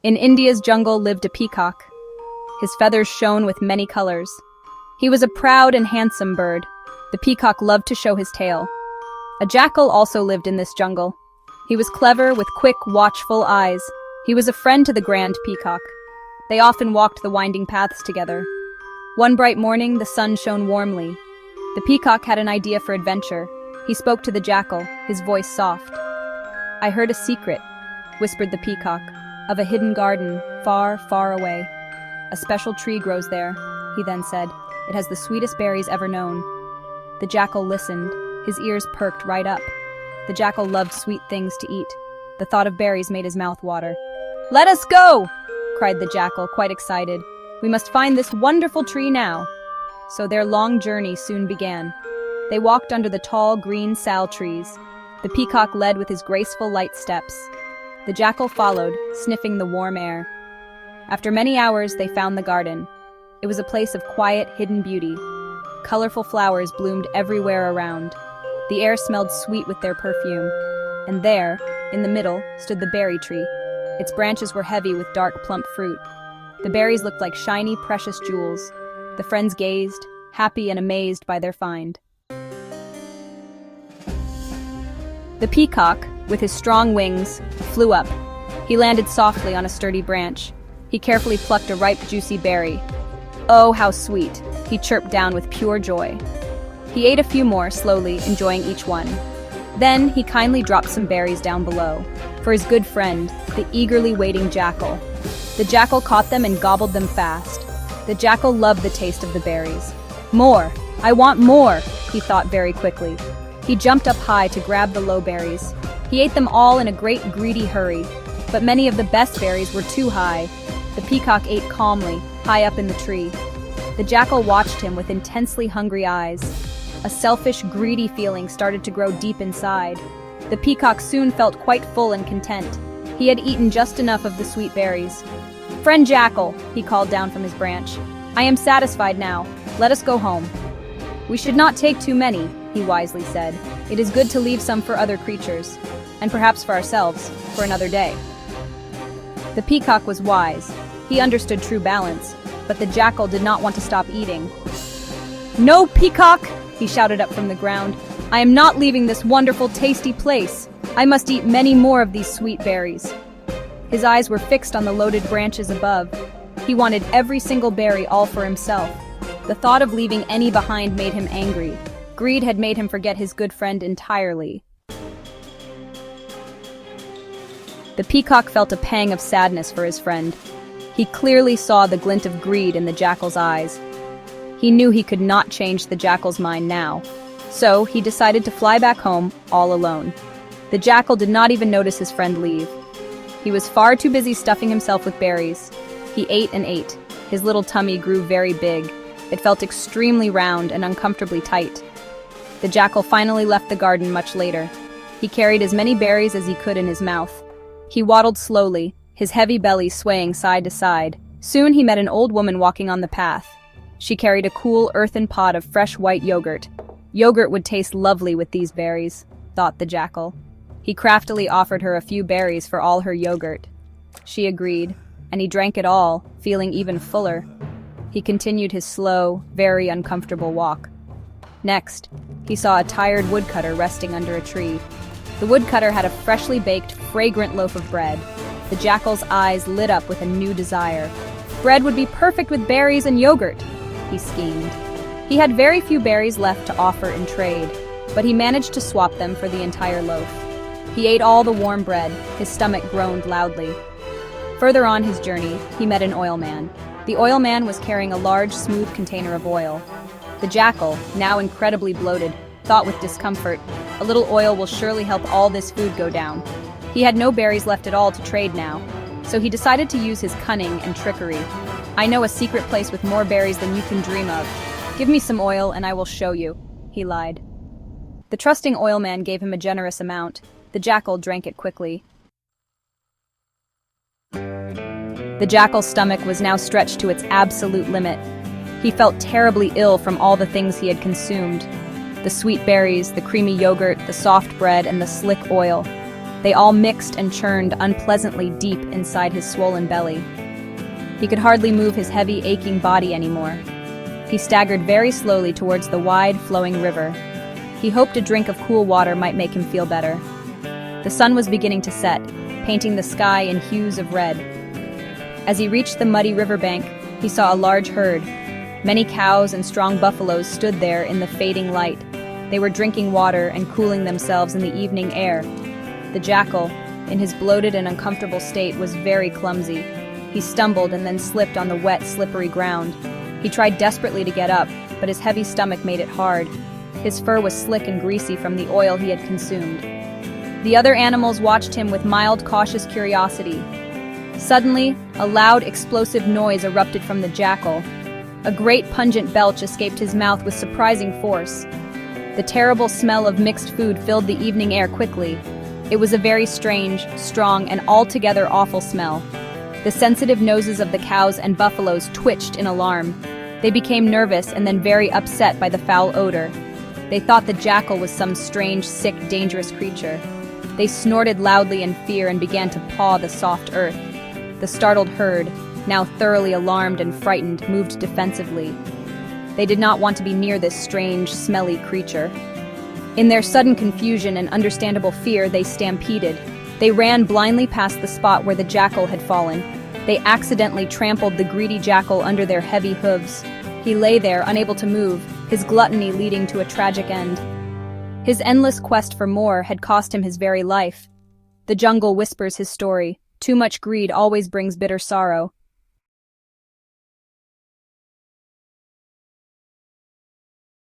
In India's jungle lived a peacock. His feathers shone with many colors. He was a proud and handsome bird. The peacock loved to show his tail. A jackal also lived in this jungle. He was clever with quick, watchful eyes. He was a friend to the grand peacock. They often walked the winding paths together. One bright morning, the sun shone warmly. The peacock had an idea for adventure. He spoke to the jackal, his voice soft. "I heard a secret," whispered the peacock, "of a hidden garden, far, far away. A special tree grows there," he then said. "It has the sweetest berries ever known." The jackal listened. His ears perked right up. The jackal loved sweet things to eat. The thought of berries made his mouth water. "Let us go!" cried the jackal, quite excited. "We must find this wonderful tree now." So their long journey soon began. They walked under the tall, green sal trees. The peacock led with his graceful, light steps. The jackal followed, sniffing the warm air. After many hours, they found the garden. It was a place of quiet, hidden beauty. Colorful flowers bloomed everywhere around. The air smelled sweet with their perfume. And there, in the middle, stood the berry tree. Its branches were heavy with dark, plump fruit. The berries looked like shiny, precious jewels. The friends gazed, happy and amazed by their find. The peacock, with his strong wings, flew up. He landed softly on a sturdy branch. He carefully plucked a ripe, juicy berry. "Oh, how sweet," he chirped down with pure joy. He ate a few more, slowly, enjoying each one. Then he kindly dropped some berries down below, for his good friend, the eagerly waiting jackal. The jackal caught them and gobbled them fast. The jackal loved the taste of the berries. "More! I want more!" he thought very quickly. He jumped up high to grab the low berries. He ate them all in a great greedy hurry, but many of the best berries were too high. The peacock ate calmly, high up in the tree. The jackal watched him with intensely hungry eyes. A selfish, greedy feeling started to grow deep inside. The peacock soon felt quite full and content. He had eaten just enough of the sweet berries. "Friend Jackal," he called down from his branch, "I am satisfied now. Let us go home." "We should not take too many," he wisely said. "It is good to leave some for other creatures, and perhaps for ourselves, for another day." The peacock was wise. He understood true balance, but the jackal did not want to stop eating. "No, peacock!" he shouted up from the ground. "I am not leaving this wonderful, tasty place. I must eat many more of these sweet berries." His eyes were fixed on the loaded branches above. He wanted every single berry all for himself. The thought of leaving any behind made him angry. Greed had made him forget his good friend entirely. The peacock felt a pang of sadness for his friend. He clearly saw the glint of greed in the jackal's eyes. He knew he could not change the jackal's mind now, so he decided to fly back home all alone. The jackal did not even notice his friend leave. He was far too busy stuffing himself with berries. He ate and ate. His little tummy grew very big. It felt extremely round and uncomfortably tight. The jackal finally left the garden much later. He carried as many berries as he could in his mouth. He waddled slowly, his heavy belly swaying side to side. Soon he met an old woman walking on the path. She carried a cool earthen pot of fresh white yogurt. Yogurt would taste lovely with these berries, thought the jackal. He craftily offered her a few berries for all her yogurt. She agreed, and he drank it all, feeling even fuller. He continued his slow, very uncomfortable walk. Next, he saw a tired woodcutter resting under a tree. The woodcutter had a freshly baked, fragrant loaf of bread. The jackal's eyes lit up with a new desire. Bread would be perfect with berries and yogurt, he schemed. He had very few berries left to offer in trade, but he managed to swap them for the entire loaf. He ate all the warm bread. His stomach groaned loudly. Further on his journey, he met an oilman. The oilman was carrying a large, smooth container of oil. The jackal, now incredibly bloated, thought with discomfort, "A little oil will surely help all this food go down." He had no berries left at all to trade now, so he decided to use his cunning and trickery. "I know a secret place with more berries than you can dream of. Give me some oil and I will show you," he lied. The trusting oilman gave him a generous amount. The jackal drank it quickly. The jackal's stomach was now stretched to its absolute limit. He felt terribly ill from all the things he had consumed. The sweet berries, the creamy yogurt, the soft bread, and the slick oil. They all mixed and churned unpleasantly deep inside his swollen belly. He could hardly move his heavy, aching body anymore. He staggered very slowly towards the wide, flowing river. He hoped a drink of cool water might make him feel better. The sun was beginning to set, painting the sky in hues of red. As he reached the muddy riverbank, he saw a large herd. Many cows and strong buffaloes stood there in the fading light. They were drinking water and cooling themselves in the evening air. The jackal, in his bloated and uncomfortable state, was very clumsy. He stumbled and then slipped on the wet, slippery ground. He tried desperately to get up, but his heavy stomach made it hard. His fur was slick and greasy from the oil he had consumed. The other animals watched him with mild, cautious curiosity. Suddenly, a loud, explosive noise erupted from the jackal. A great pungent belch escaped his mouth with surprising force. The terrible smell of mixed food filled the evening air quickly. It was a very strange, strong, and altogether awful smell. The sensitive noses of the cows and buffaloes twitched in alarm. They became nervous and then very upset by the foul odor. They thought the jackal was some strange, sick, dangerous creature. They snorted loudly in fear and began to paw the soft earth. The startled herd, now thoroughly alarmed and frightened, moved defensively. They did not want to be near this strange, smelly creature. In their sudden confusion and understandable fear, they stampeded. They ran blindly past the spot where the jackal had fallen. They accidentally trampled the greedy jackal under their heavy hooves. He lay there, unable to move, his gluttony leading to a tragic end. His endless quest for more had cost him his very life. The jungle whispers his story. Too much greed always brings bitter sorrow.